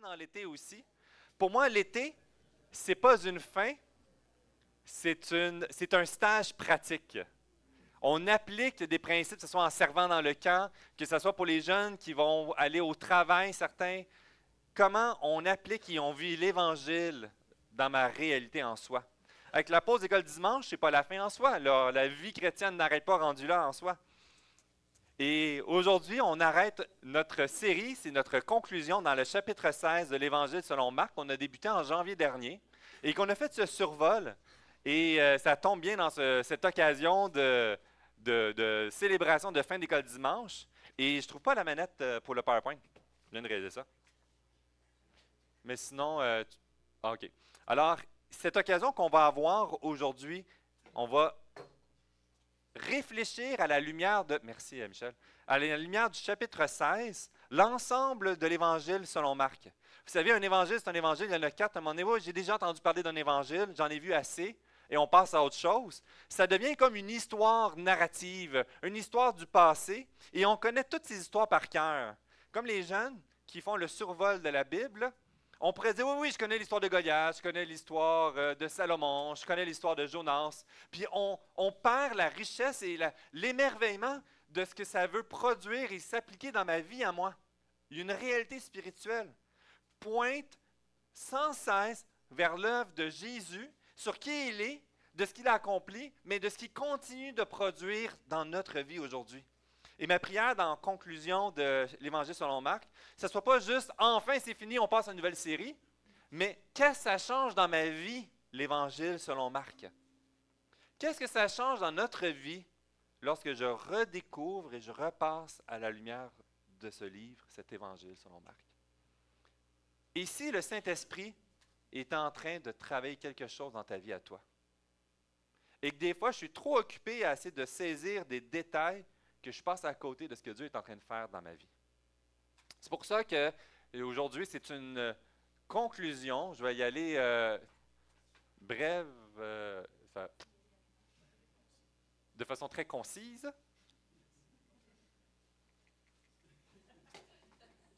dans l'été aussi. Pour moi, l'été, c'est pas une fin, c'est un stage pratique. On applique des principes, que ce soit en servant dans le camp, que ce soit pour les jeunes qui vont aller au travail, certains. Comment on applique et on vit l'Évangile dans ma réalité en soi. Avec la pause d'école dimanche, c'est pas la fin en soi. La vie chrétienne n'arrête pas rendu là en soi. Et aujourd'hui, on arrête notre série, c'est notre conclusion dans le chapitre 16 de l'Évangile selon Marc, qu'on a débuté en janvier dernier, et qu'on a fait ce survol. Et ça tombe bien dans cette occasion de célébration de fin d'école dimanche. Et je ne trouve pas la manette pour le PowerPoint. Je viens de réaliser ça. Mais sinon, OK. Alors, cette occasion qu'on va avoir aujourd'hui, on va réfléchir à la lumière de, merci Michel, à la lumière du chapitre 16, l'ensemble de l'Évangile selon Marc. Vous savez, un évangile, c'est un évangile, il y en a 4. À un moment donné, j'ai déjà entendu parler d'un évangile, j'en ai vu assez, et on passe à autre chose. Ça devient comme une histoire narrative, une histoire du passé, et on connaît toutes ces histoires par cœur. Comme les jeunes qui font le survol de la Bible, on pourrait dire, oui, oui, je connais l'histoire de Goliath, je connais l'histoire de Salomon, je connais l'histoire de Jonas. Puis on perd la richesse et l'émerveillement de ce que ça veut produire et s'appliquer dans ma vie à moi. Il y a une réalité spirituelle. Pointe sans cesse vers l'œuvre de Jésus, sur qui il est, de ce qu'il a accompli, mais de ce qu'il continue de produire dans notre vie aujourd'hui. Et ma prière dans la conclusion de l'Évangile selon Marc, que ce ne soit pas juste « enfin c'est fini, on passe à une nouvelle série », mais qu'est-ce que ça change dans ma vie, l'Évangile selon Marc? Qu'est-ce que ça change dans notre vie lorsque je redécouvre et je repasse à la lumière de ce livre, cet Évangile selon Marc? Et si le Saint-Esprit est en train de travailler quelque chose dans ta vie à toi, et que des fois je suis trop occupé à essayer de saisir des détails que je passe à côté de ce que Dieu est en train de faire dans ma vie. C'est pour ça que aujourd'hui, c'est une conclusion. Je vais y aller brève, de façon très concise.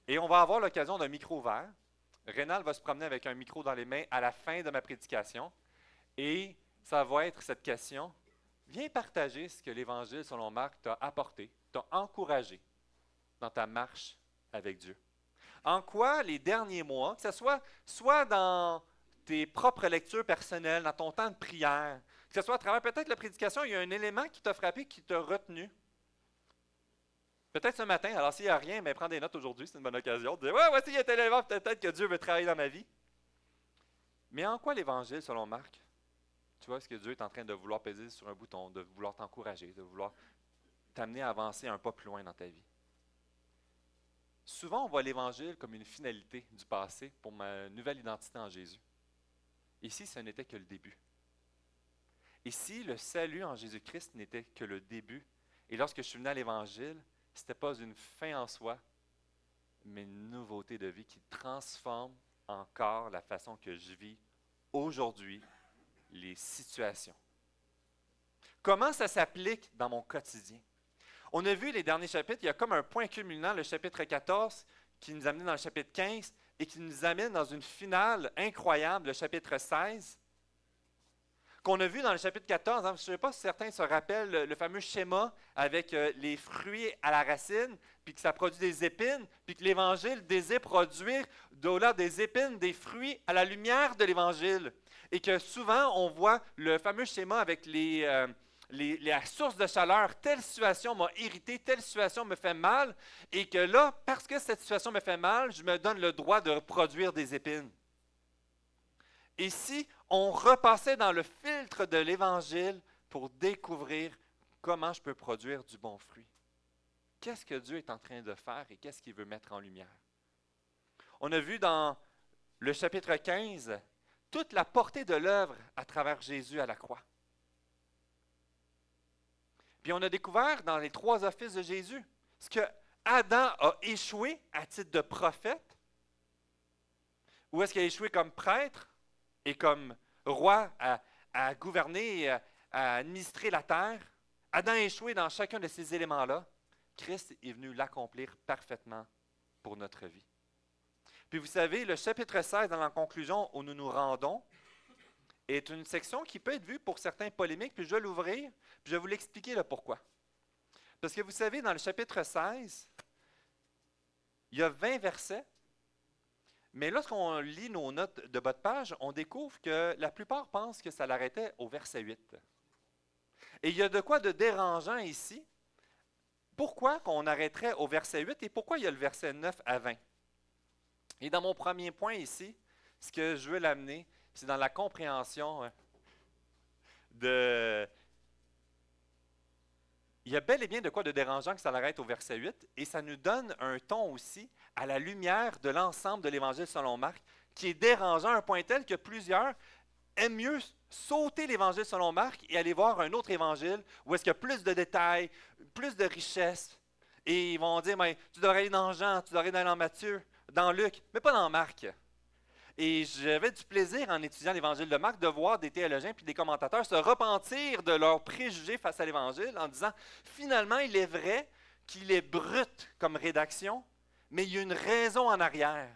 Et on va avoir l'occasion d'un micro ouvert. Rénal va se promener avec un micro dans les mains à la fin de ma prédication. Et ça va être cette question. Viens partager ce que l'Évangile selon Marc t'a apporté, t'a encouragé dans ta marche avec Dieu. En quoi les derniers mois, que ce soit dans tes propres lectures personnelles, dans ton temps de prière, que ce soit à travers peut-être la prédication, il y a un élément qui t'a frappé, qui t'a retenu. Peut-être ce matin, alors s'il n'y a rien, mais prends des notes aujourd'hui, c'est une bonne occasion de dire « Ouais, voici, il y a tel élément, peut-être que Dieu veut travailler dans ma vie. » Mais en quoi l'Évangile selon Marc? Tu vois, est-ce que Dieu est en train de vouloir peser sur un bouton, de vouloir t'encourager, de vouloir t'amener à avancer un pas plus loin dans ta vie? Souvent, on voit l'Évangile comme une finalité du passé pour ma nouvelle identité en Jésus. Ici, ce n'était que le début. Ici, le salut en Jésus-Christ n'était que le début. Et lorsque je suis venu à l'Évangile, ce n'était pas une fin en soi, mais une nouveauté de vie qui transforme encore la façon que je vis aujourd'hui les situations. Comment ça s'applique dans mon quotidien? On a vu les derniers chapitres, il y a comme un point culminant, le chapitre 14, qui nous amène dans le chapitre 15 et qui nous amène dans une finale incroyable, le chapitre 16, qu'on a vu dans le chapitre 14. Je ne sais pas si certains se rappellent le fameux schéma avec les fruits à la racine, puis que ça produit des épines, puis que l'Évangile désire produire, au-delà des épines, des fruits à la lumière de l'Évangile. Et que souvent, on voit le fameux schéma avec la source de chaleur. Telle situation m'a irrité, telle situation me fait mal, et que là, parce que cette situation me fait mal, je me donne le droit de produire des épines. Et si on repassait dans le filtre de l'Évangile pour découvrir comment je peux produire du bon fruit? Qu'est-ce que Dieu est en train de faire et qu'est-ce qu'il veut mettre en lumière? On a vu dans le chapitre 15 toute la portée de l'œuvre à travers Jésus à la croix. Puis on a découvert dans les 3 offices de Jésus ce que Adam a échoué à titre de prophète, ou est-ce qu'il a échoué comme prêtre et comme roi à gouverner et à administrer la terre. Adam a échoué dans chacun de ces éléments-là. Christ est venu l'accomplir parfaitement pour notre vie. Puis vous savez, le chapitre 16, dans la conclusion où nous nous rendons, est une section qui peut être vue pour certains polémiques, puis je vais l'ouvrir, puis je vais vous l'expliquer le pourquoi. Parce que vous savez, dans le chapitre 16, il y a 20 versets, mais lorsqu'on lit nos notes de bas de page, on découvre que la plupart pensent que ça l'arrêtait au verset 8. Et il y a de quoi de dérangeant ici. Pourquoi qu'on arrêterait au verset 8 et pourquoi il y a le verset 9 à 20? Et dans mon premier point ici, ce que je veux l'amener, c'est dans la compréhension de... Il y a bel et bien de quoi de dérangeant que ça l'arrête au verset 8, et ça nous donne un ton aussi à la lumière de l'ensemble de l'Évangile selon Marc, qui est dérangeant à un point tel que plusieurs aiment mieux sauter l'Évangile selon Marc et aller voir un autre Évangile où est-ce qu'il y a plus de détails, plus de richesse, et ils vont dire, mais tu devrais aller dans Jean, tu devrais aller dans Matthieu, dans Luc, mais pas dans Marc. Et j'avais du plaisir en étudiant l'Évangile de Marc de voir des théologiens puis des commentateurs se repentir de leurs préjugés face à l'Évangile en disant, finalement, il est vrai qu'il est brut comme rédaction, mais il y a une raison en arrière.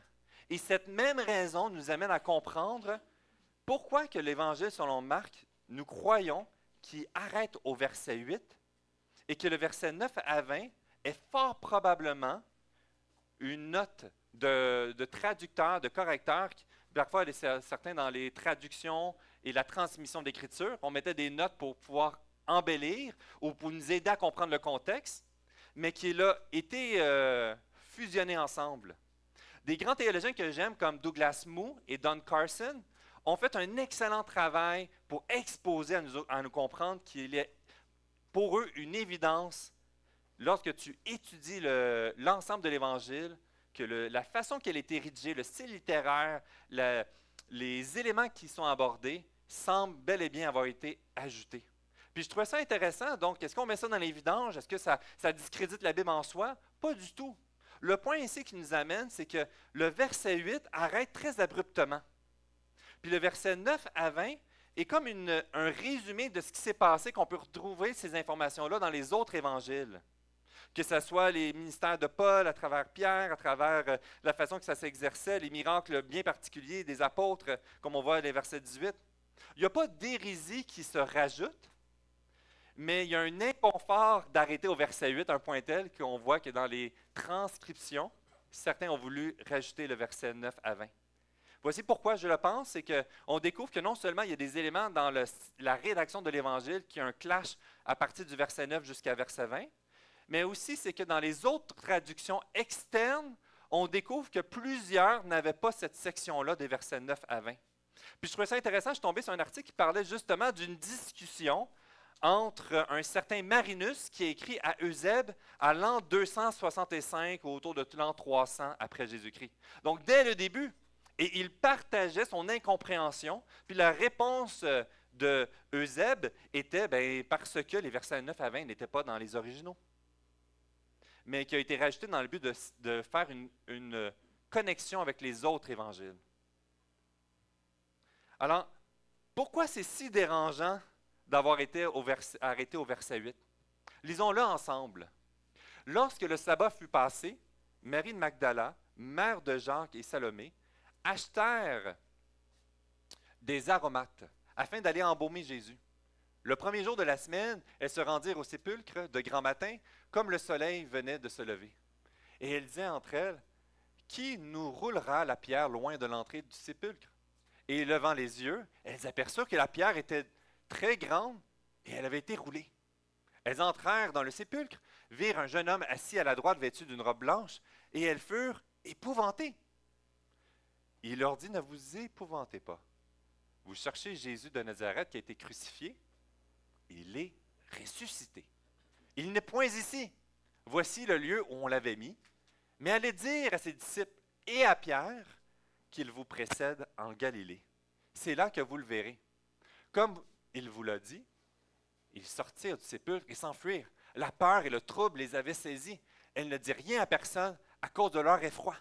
Et cette même raison nous amène à comprendre pourquoi que l'Évangile selon Marc, nous croyons qu'il arrête au verset 8 et que le verset 9 à 20 est fort probablement une note de traducteur, de correcteur. Parfois, certains dans les traductions et la transmission d'écriture, on mettait des notes pour pouvoir embellir ou pour nous aider à comprendre le contexte, mais qui a été fusionné ensemble. Des grands théologiens que j'aime, comme Douglas Moo et Don Carson, ont fait un excellent travail pour exposer à nous comprendre qu'il est pour eux une évidence, lorsque tu étudies l'ensemble de l'Évangile, que la façon qu'elle a été rédigée, le style littéraire, les éléments qui sont abordés semblent bel et bien avoir été ajoutés. Puis je trouvais ça intéressant. Donc, est-ce qu'on met ça dans les vidanges? Est-ce que ça discrédite la Bible en soi? Pas du tout. Le point ici qui nous amène, c'est que le verset 8 arrête très abruptement. Puis le verset 9 à 20 est comme un résumé de ce qui s'est passé, qu'on peut retrouver ces informations-là dans les autres évangiles. Que ce soit les ministères de Paul, à travers Pierre, à travers la façon que ça s'exerçait, les miracles bien particuliers des apôtres, comme on voit dans les versets 18. Il n'y a pas d'hérésie qui se rajoute, mais il y a un inconfort d'arrêter au verset 8, un point tel qu'on voit que dans les transcriptions, certains ont voulu rajouter le verset 9 à 20. Voici pourquoi je le pense, c'est qu'on découvre que non seulement il y a des éléments dans la rédaction de l'Évangile qui ont un clash à partir du verset 9 jusqu'à verset 20, mais aussi c'est que dans les autres traductions externes, on découvre que plusieurs n'avaient pas cette section-là des versets 9 à 20. Puis je trouvais ça intéressant, je suis tombé sur un article qui parlait justement d'une discussion entre un certain Marinus qui a écrit à Eusèbe à l'an 265, autour de l'an 300 après Jésus-Christ. Donc dès le début, et il partageait son incompréhension, puis la réponse de Eusèbe était parce que les versets 9 à 20 n'étaient pas dans les originaux, mais qui a été rajouté dans le but de faire une connexion avec les autres évangiles. Alors, pourquoi c'est si dérangeant d'avoir été arrêté au verset 8? Lisons-le ensemble. Lorsque le sabbat fut passé, Marie de Magdala, mère de Jacques et Salomé, achetèrent des aromates afin d'aller embaumer Jésus. Le premier jour de la semaine, elles se rendirent au sépulcre de grand matin, comme le soleil venait de se lever. Et elles disaient entre elles, « Qui nous roulera la pierre loin de l'entrée du sépulcre? » Et levant les yeux, elles aperçurent que la pierre était très grande et elle avait été roulée. Elles entrèrent dans le sépulcre, virent un jeune homme assis à la droite vêtu d'une robe blanche, et elles furent épouvantées. Il leur dit, « Ne vous épouvantez pas. Vous cherchez Jésus de Nazareth qui a été crucifié. Il est ressuscité. Il n'est point ici. Voici le lieu où on l'avait mis. Mais allez dire à ses disciples et à Pierre qu'il vous précède en Galilée. C'est là que vous le verrez. » Comme il vous l'a dit, ils sortirent du sépulcre et s'enfuirent. La peur et le trouble les avaient saisis. Elles ne dirent rien à personne à cause de leur effroi.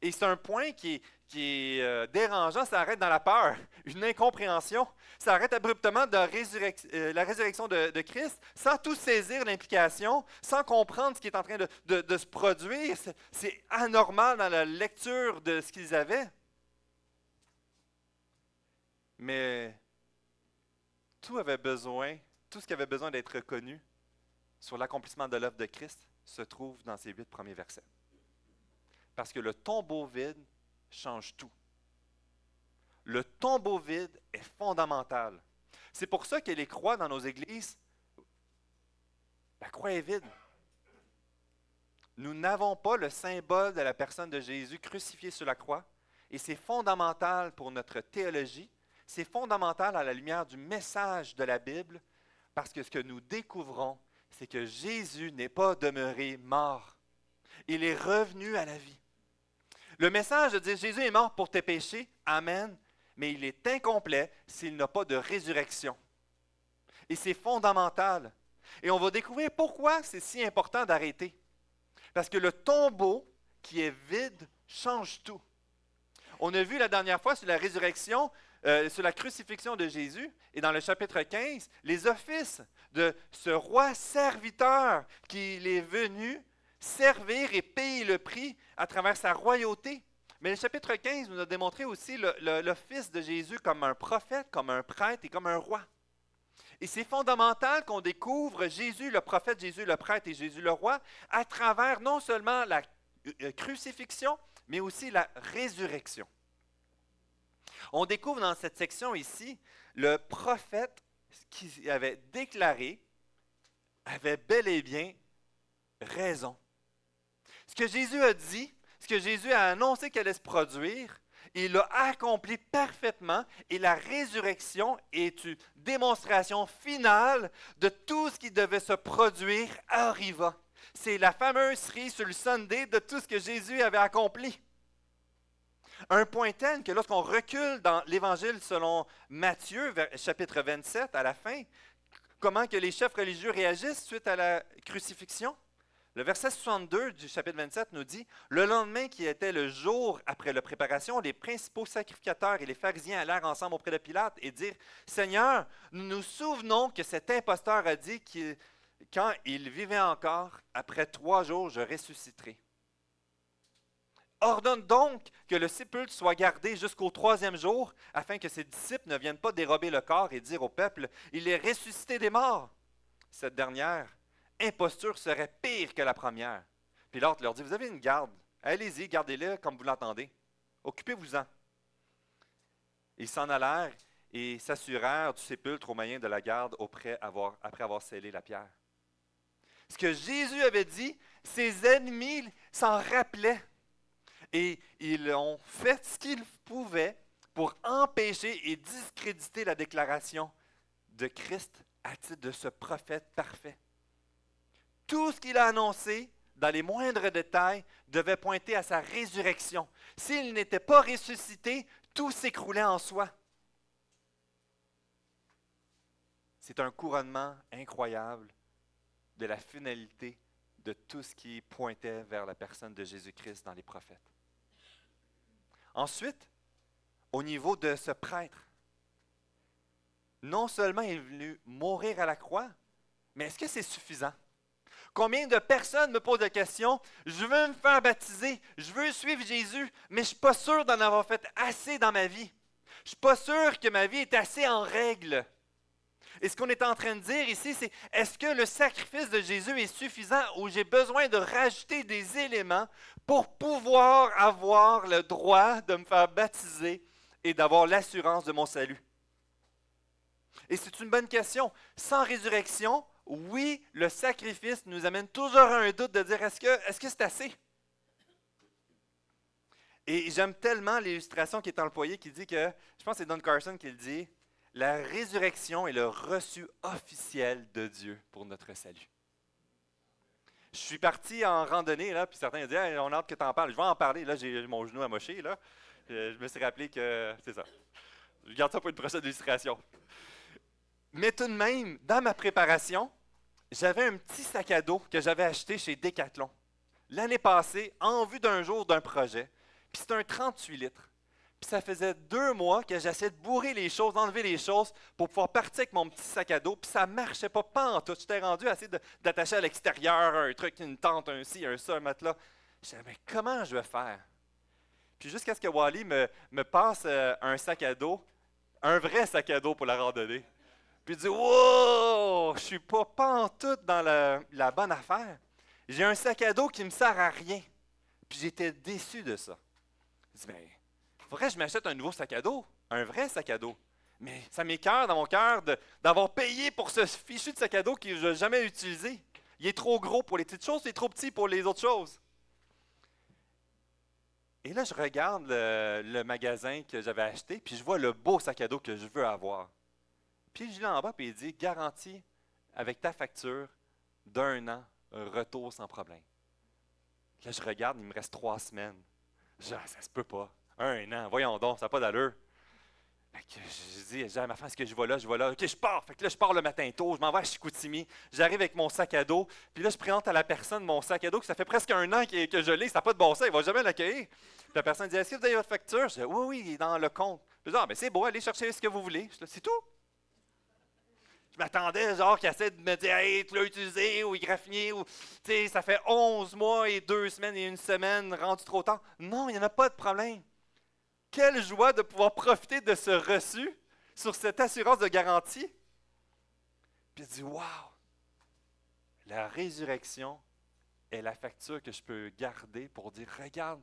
Et c'est un point qui est dérangeant, ça arrête dans la peur, une incompréhension. Ça arrête abruptement de la résurrection de Christ, sans tout saisir l'implication, sans comprendre ce qui est en train de se produire. C'est anormal dans la lecture de ce qu'ils avaient. Mais tout ce qui avait besoin d'être reconnu sur l'accomplissement de l'œuvre de Christ se trouve dans ces 8 premiers versets. Parce que le tombeau vide change tout. Le tombeau vide est fondamental. C'est pour ça que les croix dans nos églises, la croix est vide. Nous n'avons pas le symbole de la personne de Jésus crucifié sur la croix, et c'est fondamental pour notre théologie, c'est fondamental à la lumière du message de la Bible, parce que ce que nous découvrons, c'est que Jésus n'est pas demeuré mort. Il est revenu à la vie. Le message de dire Jésus est mort pour tes péchés, amen, mais il est incomplet s'il n'a pas de résurrection. Et c'est fondamental. Et on va découvrir pourquoi c'est si important d'arrêter. Parce que le tombeau qui est vide change tout. On a vu la dernière fois sur la résurrection, sur la crucifixion de Jésus, et dans le chapitre 15, les offices de ce roi serviteur qu'il est venu servir et payer le prix à travers sa royauté. Mais le chapitre 15 nous a démontré aussi l'office de Jésus comme un prophète, comme un prêtre et comme un roi. Et c'est fondamental qu'on découvre Jésus le prophète, Jésus le prêtre et Jésus le roi à travers non seulement la crucifixion, mais aussi la résurrection. On découvre dans cette section ici, le prophète qui avait déclaré avait bel et bien raison. Ce que Jésus a dit, ce que Jésus a annoncé qu'elle allait se produire, il l'a accompli parfaitement et la résurrection est une démonstration finale de tout ce qui devait se produire arriva. C'est la fameuse cerise sur le Sunday de tout ce que Jésus avait accompli. Un point tel que lorsqu'on recule dans l'Évangile selon Matthieu, chapitre 27, à la fin, comment que les chefs religieux réagissent suite à la crucifixion? Le verset 62 du chapitre 27 nous dit « Le lendemain qui était le jour après la préparation, les principaux sacrificateurs et les pharisiens allèrent ensemble auprès de Pilate et dirent « Seigneur, nous nous souvenons que cet imposteur a dit que quand il vivait encore, après 3 jours, je ressusciterai. Ordonne donc que le sépulcre soit gardé jusqu'au 3e jour, afin que ses disciples ne viennent pas dérober le corps et dire au peuple « Il est ressuscité des morts ». Cette dernière imposture serait pire que la première. Pilate leur dit, vous avez une garde, allez-y, gardez-le comme vous l'entendez. Occupez-vous-en. Ils s'en allèrent et s'assurèrent du sépulcre au moyen de la garde après avoir scellé la pierre. Ce que Jésus avait dit, ses ennemis s'en rappelaient. Et ils ont fait ce qu'ils pouvaient pour empêcher et discréditer la déclaration de Christ à titre de ce prophète parfait. Tout ce qu'il a annoncé, dans les moindres détails, devait pointer à sa résurrection. S'il n'était pas ressuscité, tout s'écroulait en soi. C'est un couronnement incroyable de la finalité de tout ce qui pointait vers la personne de Jésus-Christ dans les prophètes. Ensuite, au niveau de ce prêtre, non seulement il est venu mourir à la croix, mais est-ce que c'est suffisant? Combien de personnes me posent la question, je veux me faire baptiser, je veux suivre Jésus, mais je ne suis pas sûr d'en avoir fait assez dans ma vie. Je ne suis pas sûr que ma vie est assez en règle. Et ce qu'on est en train de dire ici, c'est est-ce que le sacrifice de Jésus est suffisant ou j'ai besoin de rajouter des éléments pour pouvoir avoir le droit de me faire baptiser et d'avoir l'assurance de mon salut? Et c'est une bonne question. Sans résurrection, oui, le sacrifice nous amène toujours à un doute de dire est-ce que c'est assez? Et j'aime tellement l'illustration qui est employée qui dit que, je pense que c'est Don Carson qui le dit, la résurrection est le reçu officiel de Dieu pour notre salut. Je suis parti en randonnée, là, puis certains ont dit hey, on a hâte que tu en parles. Je vais en parler, là, j'ai mon genou amoché, là. Je me suis rappelé que c'est ça. Je garde ça pour une prochaine illustration. Mais tout de même, dans ma préparation, j'avais un petit sac à dos que j'avais acheté chez Decathlon l'année passée en vue d'un jour d'un projet. Puis c'est un 38 litres. Puis ça faisait 2 mois que j'essayais de bourrer les choses, d'enlever les choses pour pouvoir partir avec mon petit sac à dos. Puis ça ne marchait pas en tout. J'étais rendu à essayer d'attacher à l'extérieur un truc, une tente, un ci, un ça, un matelas. Je disais, mais comment je vais faire? Puis jusqu'à ce que Wally me passe un sac à dos, un vrai sac à dos pour la randonnée. Puis il dit, wow, je suis pas en tout dans la bonne affaire. J'ai un sac à dos qui me sert à rien. Puis j'étais déçu de ça. Je dis, ben, il faudrait que je m'achète un nouveau sac à dos, un vrai sac à dos. Mais ça m'écoeure dans mon cœur d'avoir payé pour ce fichu de sac à dos que je n'ai jamais utilisé. Il est trop gros pour les petites choses, il est trop petit pour les autres choses. Et là, je regarde le magasin que j'avais acheté, puis je vois le beau sac à dos que je veux avoir. Puis je l'ai en bas, puis il dit, garantie avec ta facture d'1 an, retour sans problème. Là, je regarde, il me reste 3 semaines. Je dis, ah, ça se peut pas. 1 an, voyons donc, ça n'a pas d'allure. Fait que je dis à ma femme, est-ce que je vais là, je vais là. OK, je pars. Fait que là, je pars le matin tôt, je m'en vais à Chicoutimi. J'arrive avec mon sac à dos. Puis là, je présente à la personne mon sac à dos, que ça fait presque 1 an que je l'ai, ça n'a pas de bon sens, il ne va jamais l'accueillir. Puis la personne dit, est-ce que vous avez votre facture? Je dis, oui, oui, il est dans le compte. Je dis, ah, ben c'est beau, allez chercher ce que vous voulez. Je dis, c'est tout. Je m'attendais, genre, qu'il essaie de me dire, hey, tu l'as utilisé, ou il graffinier, ou, tu sais, ça fait 11 mois et 2 semaines et 1 semaine, rendu trop tard. Non, il n'y en a pas de problème. Quelle joie de pouvoir profiter de ce reçu sur cette assurance de garantie. Puis il dit, wow, la résurrection est la facture que je peux garder pour dire, regarde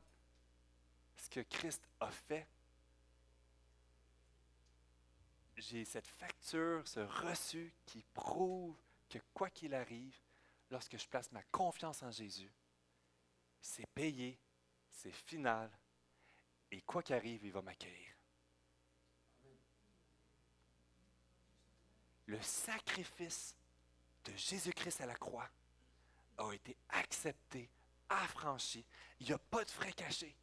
ce que Christ a fait. J'ai cette facture, ce reçu qui prouve que quoi qu'il arrive, lorsque je place ma confiance en Jésus, c'est payé, c'est final, et quoi qu'il arrive, il va m'accueillir. Le sacrifice de Jésus-Christ à la croix a été accepté, affranchi. Il n'y a pas de frais cachés.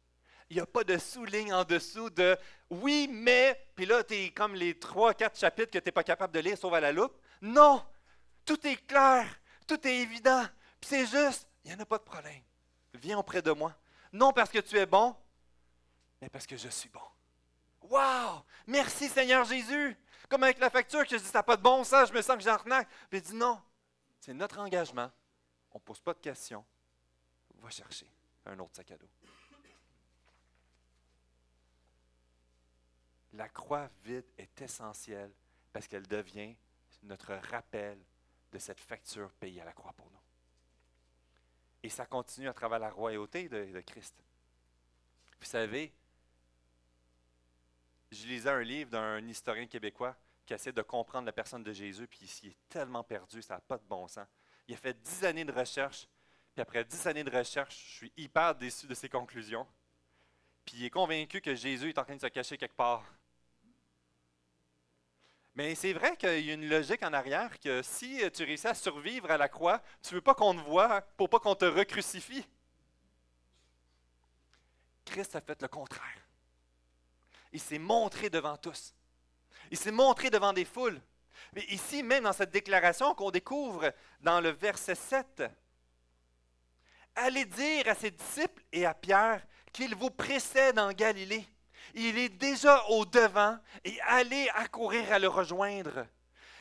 Il n'y a pas de sous-ligne en dessous de « oui, mais », puis là, tu es comme les 3-4 chapitres que tu n'es pas capable de lire, sauf à la loupe. Non! Tout est clair, tout est évident, puis c'est juste, il n'y en a pas de problème. Viens auprès de moi. Non parce que tu es bon, mais parce que je suis bon. Wow! Merci Seigneur Jésus! Comme avec la facture, que je dis, ça n'a pas de bon sens, je me sens que j'arnaque. Puis il dit, non, c'est notre engagement. On ne pose pas de questions. Va chercher un autre sac à dos. La croix vide est essentielle parce qu'elle devient notre rappel de cette facture payée à la croix pour nous. Et ça continue à travers la royauté de Christ. Vous savez, je lisais un livre d'un historien québécois qui essaie de comprendre la personne de Jésus, puis il est tellement perdu, ça n'a pas de bon sens. Il a fait 10 années de recherche, puis après 10 années de recherche, je suis hyper déçu de ses conclusions. Puis il est convaincu que Jésus est en train de se cacher quelque part. Mais c'est vrai qu'il y a une logique en arrière que si tu réussis à survivre à la croix, tu ne veux pas qu'on te voie pour pas qu'on te recrucifie. Christ a fait le contraire. Il s'est montré devant tous. Il s'est montré devant des foules. Mais ici, même dans cette déclaration qu'on découvre dans le verset 7, « Allez dire à ses disciples et à Pierre qu'il vous précède en Galilée. Il est déjà au devant et allez accourir à le rejoindre.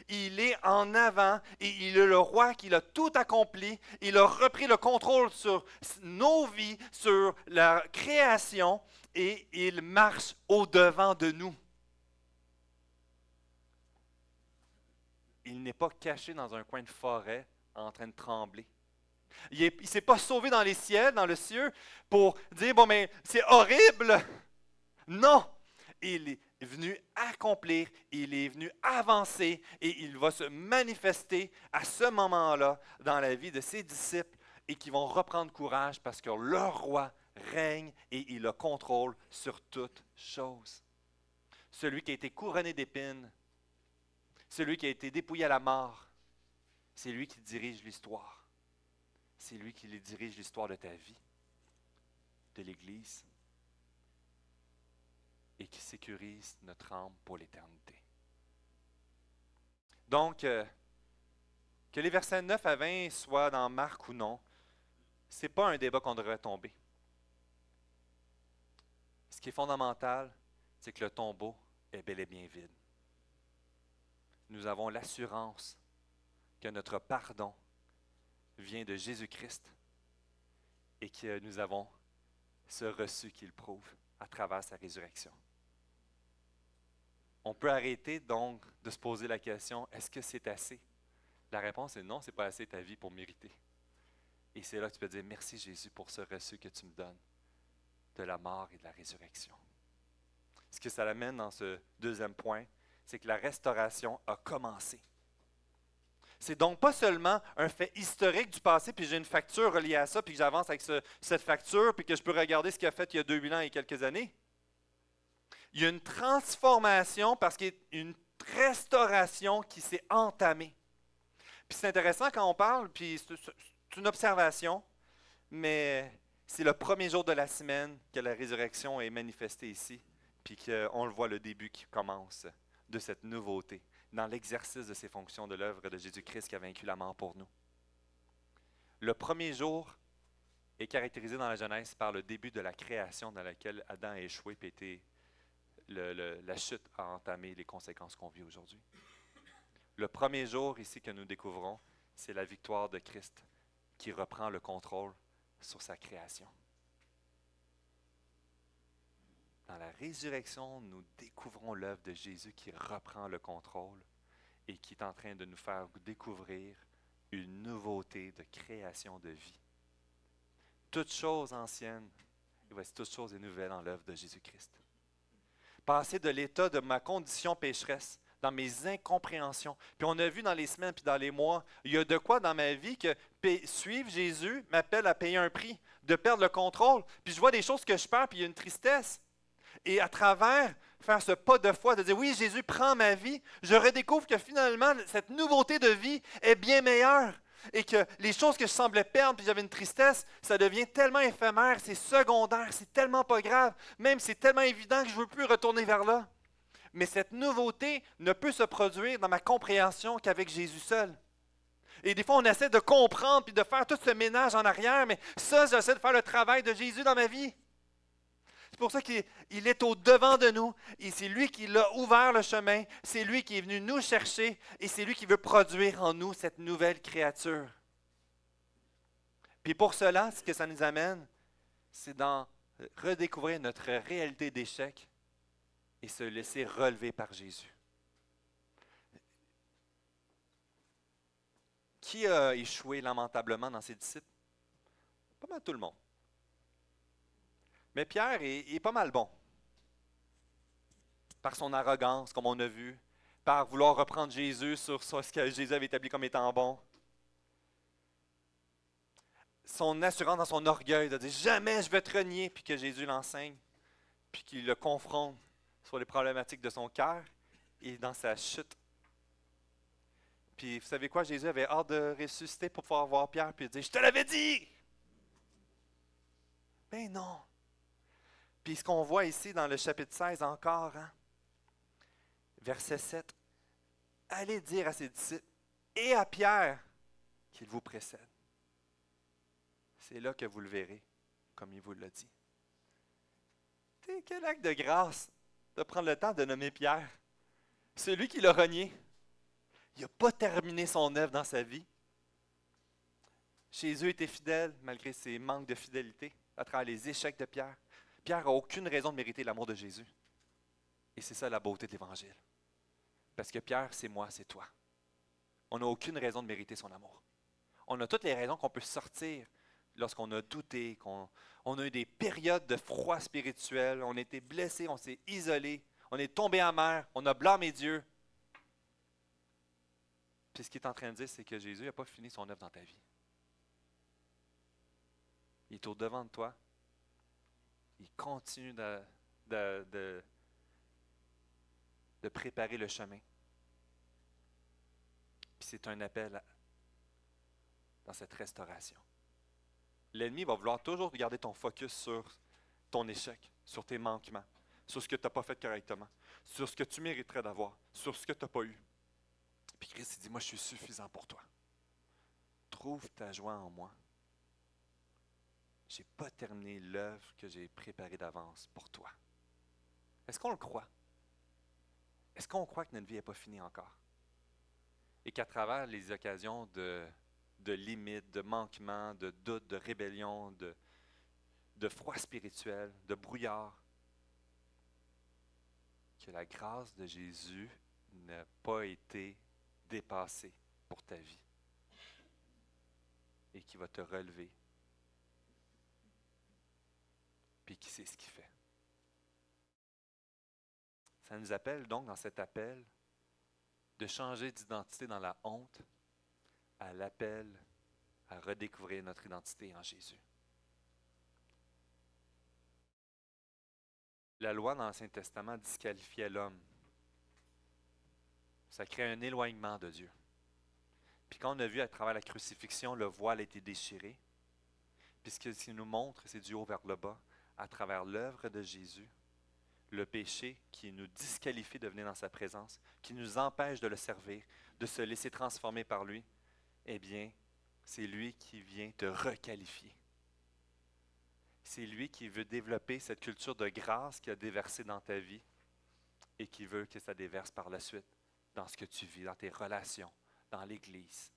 Il est en avant et il est le roi qui a tout accompli. Il a repris le contrôle sur nos vies, sur la création et il marche au devant de nous. » Il n'est pas caché dans un coin de forêt en train de trembler. Il ne s'est pas sauvé dans les ciels, dans le ciel, pour dire, bon, mais c'est horrible. Non, il est venu accomplir, il est venu avancer et il va se manifester à ce moment-là dans la vie de ses disciples et qui vont reprendre courage parce que leur roi règne et il a contrôle sur toutes choses. Celui qui a été couronné d'épines, celui qui a été dépouillé à la mort, c'est lui qui dirige l'histoire. C'est lui qui dirige l'histoire de ta vie, de l'Église, et qui sécurise notre âme pour l'éternité. Donc, que les versets 9 à 20 soient dans Marc ou non, ce n'est pas un débat qu'on devrait tomber. qui est fondamental, c'est que le tombeau est bel et bien vide. Nous avons l'assurance que notre pardon vient de Jésus-Christ et que nous avons ce reçu qu'il prouve à travers sa résurrection. On peut arrêter donc de se poser la question, est-ce que c'est assez? La réponse est non, ce n'est pas assez ta vie pour mériter. Et c'est là que tu peux dire, merci Jésus pour ce reçu que tu me donnes de la mort et de la résurrection. Ce que ça l'amène dans ce deuxième point, c'est que la restauration a commencé. C'est donc pas seulement un fait historique du passé, puis j'ai une facture reliée à ça, puis que j'avance avec cette facture, puis que je peux regarder ce qu'il a fait il y a 2000 ans et quelques années. Il y a une transformation parce qu'il y a une restauration qui s'est entamée. Puis c'est intéressant quand on parle, puis c'est une observation, mais c'est le premier jour de la semaine que la résurrection est manifestée ici, puis qu'on le voit le début qui commence de cette nouveauté, dans l'exercice de ces fonctions de l'œuvre de Jésus-Christ qui a vaincu la mort pour nous. Le premier jour est caractérisé dans la Genèse par le début de la création dans laquelle Adam a échoué et la chute a entamé les conséquences qu'on vit aujourd'hui. Le premier jour ici que nous découvrons, c'est la victoire de Christ qui reprend le contrôle sur sa création. Dans la résurrection, nous découvrons l'œuvre de Jésus qui reprend le contrôle et qui est en train de nous faire découvrir une nouveauté de création de vie. Toutes choses anciennes, et voici toutes choses nouvelles en l'œuvre de Jésus-Christ. Passer de l'état de ma condition pécheresse, dans mes incompréhensions. Puis on a vu dans les semaines puis dans les mois, il y a de quoi dans ma vie que suivre Jésus m'appelle à payer un prix, de perdre le contrôle. Puis je vois des choses que je perds, puis il y a une tristesse. Et à travers faire ce pas de foi, de dire oui, Jésus prend ma vie, je redécouvre que finalement, cette nouveauté de vie est bien meilleure. Et que les choses que je semblais perdre, puis j'avais une tristesse, ça devient tellement éphémère, c'est secondaire, c'est tellement pas grave, même c'est tellement évident que je ne veux plus retourner vers là. Mais cette nouveauté ne peut se produire dans ma compréhension qu'avec Jésus seul. Et des fois, on essaie de comprendre puis de faire tout ce ménage en arrière, mais ça, j'essaie de faire le travail de Jésus dans ma vie. C'est pour ça qu'il est au-devant de nous, et c'est lui qui l'a ouvert le chemin, c'est lui qui est venu nous chercher, et c'est lui qui veut produire en nous cette nouvelle créature. Puis pour cela, ce que ça nous amène, c'est d'en redécouvrir notre réalité d'échec, et se laisser relever par Jésus. Qui a échoué lamentablement dans ses disciples? Pas mal tout le monde. Mais Pierre est pas mal bon. Par son arrogance, comme on a vu, par vouloir reprendre Jésus sur ce que Jésus avait établi comme étant bon. Son assurance dans son orgueil de dire « Jamais je vais te renier », puis que Jésus l'enseigne, puis qu'il le confronte sur les problématiques de son cœur et dans sa chute. Puis vous savez quoi, Jésus avait hâte de ressusciter pour pouvoir voir Pierre puis dire « Je te l'avais dit! » Ben non. Puis ce qu'on voit ici dans le chapitre 16 encore, verset 7, « Allez dire à ses disciples et à Pierre qu'il vous précède. » C'est là que vous le verrez, comme il vous l'a dit. Quel acte de grâce de prendre le temps de nommer Pierre. Celui qui l'a renié. Il n'a pas terminé son œuvre dans sa vie. Jésus était fidèle malgré ses manques de fidélité à travers les échecs de Pierre. Pierre n'a aucune raison de mériter l'amour de Jésus. Et c'est ça la beauté de l'Évangile. Parce que Pierre, c'est moi, c'est toi. On n'a aucune raison de mériter son amour. On a toutes les raisons qu'on peut sortir lorsqu'on a douté, qu'on a eu des périodes de froid spirituel, on a été blessé, on s'est isolé, on est tombé amer, on a blâmé Dieu. Puis ce qu'il est en train de dire, c'est que Jésus n'a pas fini son œuvre dans ta vie. Il est au-devant de toi. Il continue de préparer le chemin. Puis c'est un appel dans cette restauration. L'ennemi va vouloir toujours garder ton focus sur ton échec, sur tes manquements, sur ce que tu n'as pas fait correctement, sur ce que tu mériterais d'avoir, sur ce que tu n'as pas eu. Puis Christ dit, moi je suis suffisant pour toi. Trouve ta joie en moi. Je n'ai pas terminé l'œuvre que j'ai préparée d'avance pour toi. Est-ce qu'on le croit? Est-ce qu'on croit que notre vie n'est pas finie encore? Et qu'à travers les occasions de limites, de manquements, de doutes, de rébellion, de froid spirituel, de brouillard, que la grâce de Jésus n'a pas été dépassée pour ta vie et qui va te relever, puis qui sait ce qu'il fait. Ça nous appelle donc dans cet appel de changer d'identité dans la honte à l'appel à redécouvrir notre identité en Jésus. La loi dans l'Ancien Testament disqualifiait l'homme. Ça crée un éloignement de Dieu. Puis quand on a vu à travers la crucifixion, le voile a été déchiré, puis ce qu'il nous montre, c'est du haut vers le bas, à travers l'œuvre de Jésus, le péché qui nous disqualifie de venir dans sa présence, qui nous empêche de le servir, de se laisser transformer par lui, eh bien, c'est lui qui vient te requalifier. C'est lui qui veut développer cette culture de grâce qu'il a déversée dans ta vie et qui veut que ça déverse par la suite dans ce que tu vis, dans tes relations, dans l'Église,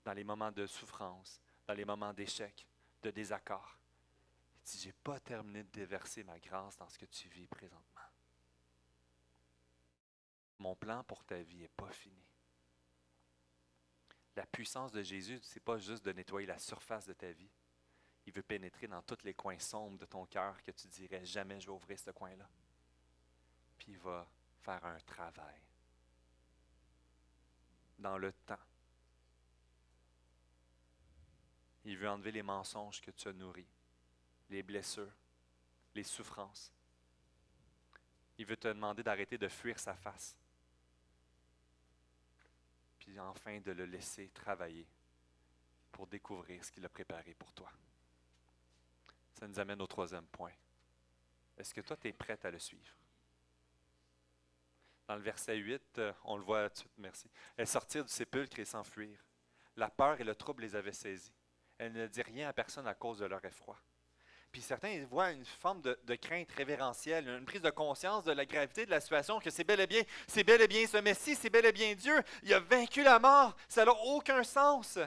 dans les moments de souffrance, dans les moments d'échec, de désaccord. Il dit, je n'ai pas terminé de déverser ma grâce dans ce que tu vis présentement. Mon plan pour ta vie n'est pas fini. La puissance de Jésus, ce n'est pas juste de nettoyer la surface de ta vie. Il veut pénétrer dans tous les coins sombres de ton cœur que tu dirais, jamais je vais ouvrir ce coin-là. Puis il va faire un travail dans le temps. Il veut enlever les mensonges que tu as nourris, les blessures, les souffrances. Il veut te demander d'arrêter de fuir sa face. Puis enfin de le laisser travailler pour découvrir ce qu'il a préparé pour toi. Ça nous amène au troisième point. Est-ce que toi, tu es prête à le suivre? Dans le verset 8, on le voit tout de suite, merci. Elles sortirent du sépulcre et s'enfuirent. La peur et le trouble les avaient saisies. Elle ne dit rien à personne à cause de leur effroi. Puis certains voient une forme de crainte révérentielle, une prise de conscience de la gravité de la situation, que c'est bel et bien ce Messie, c'est bel et bien Dieu. Il a vaincu la mort. Ça n'a aucun sens.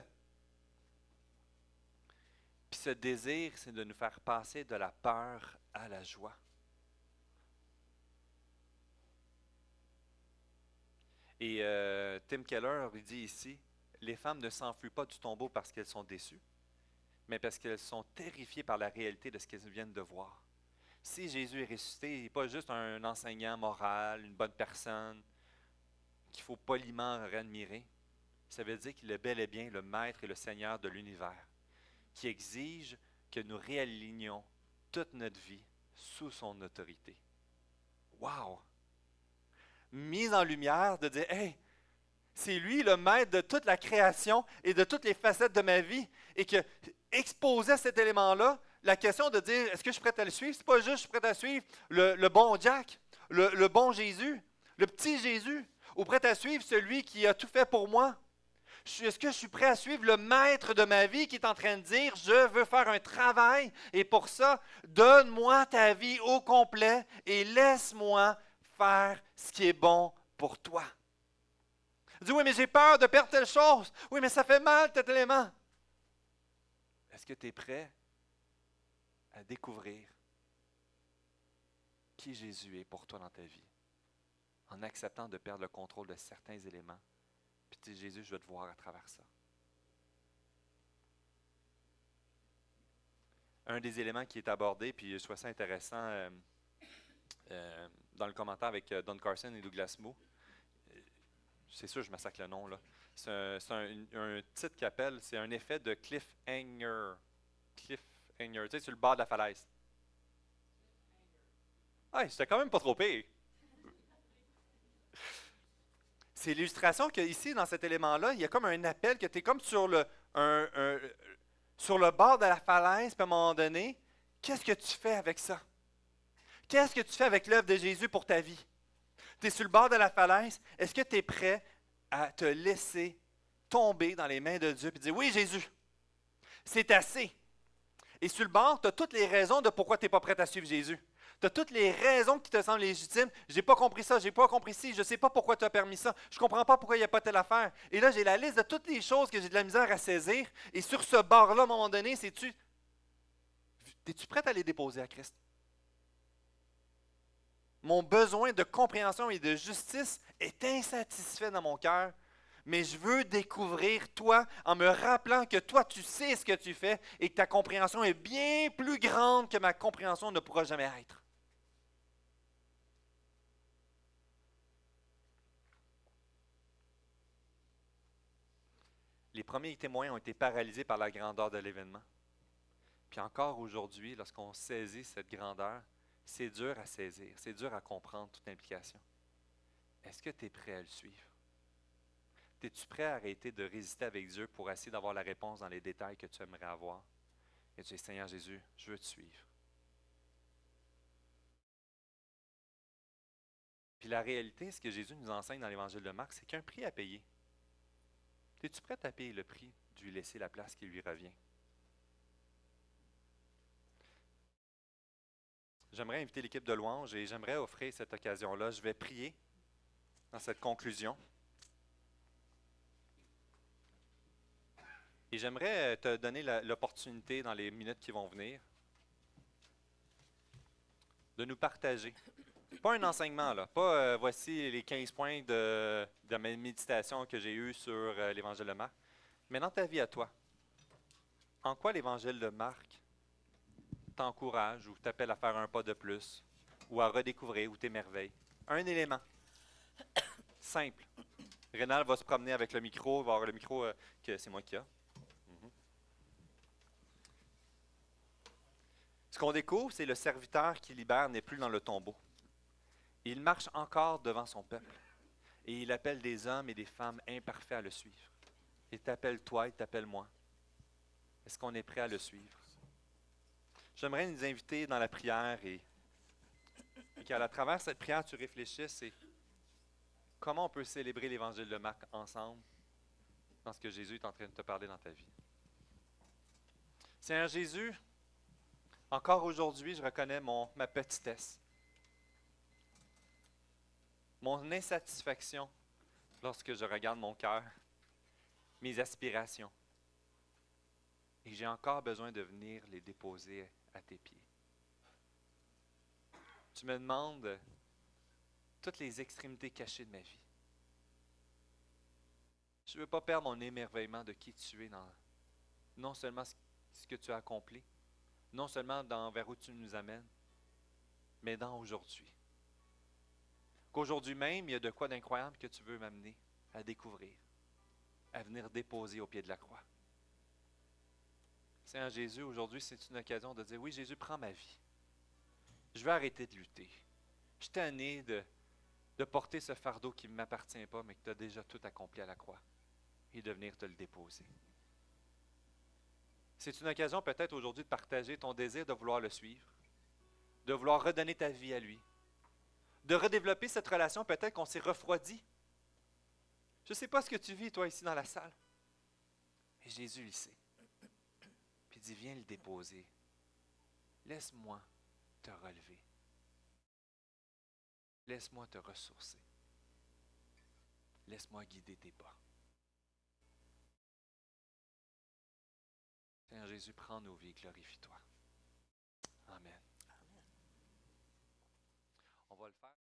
Puis ce désir, c'est de nous faire passer de la peur à la joie. Et Tim Keller, il dit ici, les femmes ne s'enfuient pas du tombeau parce qu'elles sont déçues, mais parce qu'elles sont terrifiées par la réalité de ce qu'elles viennent de voir. Si Jésus est ressuscité, il n'est pas juste un enseignant moral, une bonne personne qu'il faut poliment admirer. Ça veut dire qu'il est bel et bien le Maître et le Seigneur de l'univers, qui exige que nous réalignions toute notre vie sous son autorité. Wow! Mise en lumière de dire, hey, c'est lui le maître de toute la création et de toutes les facettes de ma vie. Et que, exposé à cet élément-là, la question de dire, est-ce que je suis prêt à le suivre? C'est pas juste, je suis prêt à suivre le bon Jack, le bon Jésus, le petit Jésus, ou prêt à suivre celui qui a tout fait pour moi. Est-ce que je suis prêt à suivre le maître de ma vie qui est en train de dire, je veux faire un travail et pour ça, donne-moi ta vie au complet et laisse-moi faire ce qui est bon pour toi. Il dit, oui, mais j'ai peur de perdre telle chose. Oui, mais ça fait mal, tel élément. Est-ce que tu es prêt à découvrir qui Jésus est pour toi dans ta vie en acceptant de perdre le contrôle de certains éléments? Puis tu dis, Jésus, je veux te voir à travers ça. Un des éléments qui est abordé, puis je trouve ça intéressant dans le commentaire avec Don Carson et Douglas Moo, c'est sûr je massacre le nom, là. C'est un titre qu'il appelle, c'est un effet de cliffhanger. Cliffhanger, tu sais, sur le bord de la falaise. Ah, c'était quand même pas trop pire. C'est l'illustration qu'ici, dans cet élément-là, il y a comme un appel que tu es comme sur le bord de la falaise, puis à un moment donné, qu'est-ce que tu fais avec ça? Qu'est-ce que tu fais avec l'œuvre de Jésus pour ta vie? Tu es sur le bord de la falaise, est-ce que tu es prêt à te laisser tomber dans les mains de Dieu et dire, oui Jésus, c'est assez. Et sur le bord, tu as toutes les raisons de pourquoi tu n'es pas prêt à suivre Jésus. Tu as toutes les raisons qui te semblent légitimes. J'ai pas compris ça, j'ai pas compris ci, je sais pas pourquoi tu as permis ça, je comprends pas pourquoi il n'y a pas telle affaire. Et là, j'ai la liste de toutes les choses que j'ai de la misère à saisir. Et sur ce bord-là, à un moment donné, es-tu prête à les déposer à Christ? Mon besoin de compréhension et de justice est insatisfait dans mon cœur, mais je veux découvrir toi en me rappelant que toi, tu sais ce que tu fais et que ta compréhension est bien plus grande que ma compréhension ne pourra jamais être. Les premiers témoins ont été paralysés par la grandeur de l'événement. Puis encore aujourd'hui, lorsqu'on saisit cette grandeur, c'est dur à saisir, c'est dur à comprendre toute implication. Est-ce que tu es prêt à le suivre? Es-tu prêt à arrêter de résister avec Dieu pour essayer d'avoir la réponse dans les détails que tu aimerais avoir? Et tu dis, Seigneur Jésus, je veux te suivre. Puis la réalité, ce que Jésus nous enseigne dans l'Évangile de Marc, c'est qu'il y a un prix à payer. Es-tu prêt à payer le prix de lui laisser la place qui lui revient? J'aimerais inviter l'équipe de louange et j'aimerais offrir cette occasion-là. Je vais prier dans cette conclusion. Et j'aimerais te donner l'opportunité dans les minutes qui vont venir de nous partager. Pas un enseignement, là. Pas voici les 15 points de ma méditation que j'ai eue sur l'Évangile de Marc. Mais dans ta vie à toi, en quoi l'Évangile de Marc t'encourage ou t'appelle à faire un pas de plus ou à redécouvrir ou t'émerveille? Un élément simple. Rénal va se promener avec le micro, il va avoir le micro que c'est moi qui ai. Ce qu'on découvre, c'est le serviteur qui libère n'est plus dans le tombeau. Il marche encore devant son peuple. Et il appelle des hommes et des femmes imparfaits à le suivre. Il t'appelle toi, il t'appelle moi. Est-ce qu'on est prêt à le suivre? J'aimerais nous inviter dans la prière et qu'à travers cette prière, tu réfléchisses et comment on peut célébrer l'Évangile de Marc ensemble dans ce que Jésus est en train de te parler dans ta vie. Seigneur Jésus, encore aujourd'hui, je reconnais ma petitesse, mon insatisfaction lorsque je regarde mon cœur, mes aspirations. Et j'ai encore besoin de venir les déposer à tes pieds. Tu me demandes toutes les extrémités cachées de ma vie. Je ne veux pas perdre mon émerveillement de qui tu es dans non seulement ce que tu as accompli, non seulement vers où tu nous amènes, mais dans aujourd'hui. Qu'aujourd'hui même, il y a de quoi d'incroyable que tu veux m'amener à découvrir, à venir déposer au pied de la croix. Seigneur Jésus, aujourd'hui, c'est une occasion de dire, oui, Jésus, prends ma vie. Je vais arrêter de lutter. Je suis tanné de porter ce fardeau qui ne m'appartient pas, mais que tu as déjà tout accompli à la croix, et de venir te le déposer. C'est une occasion peut-être aujourd'hui de partager ton désir de vouloir le suivre, de vouloir redonner ta vie à lui, de redévelopper cette relation peut-être qu'on s'est refroidi. Je ne sais pas ce que tu vis, toi, ici dans la salle, mais Jésus le sait. Puis il dit, viens le déposer. Laisse-moi te relever. Laisse-moi te ressourcer. Laisse-moi guider tes pas. Seigneur Jésus, prends nos vies et glorifie-toi. Amen. On va le faire.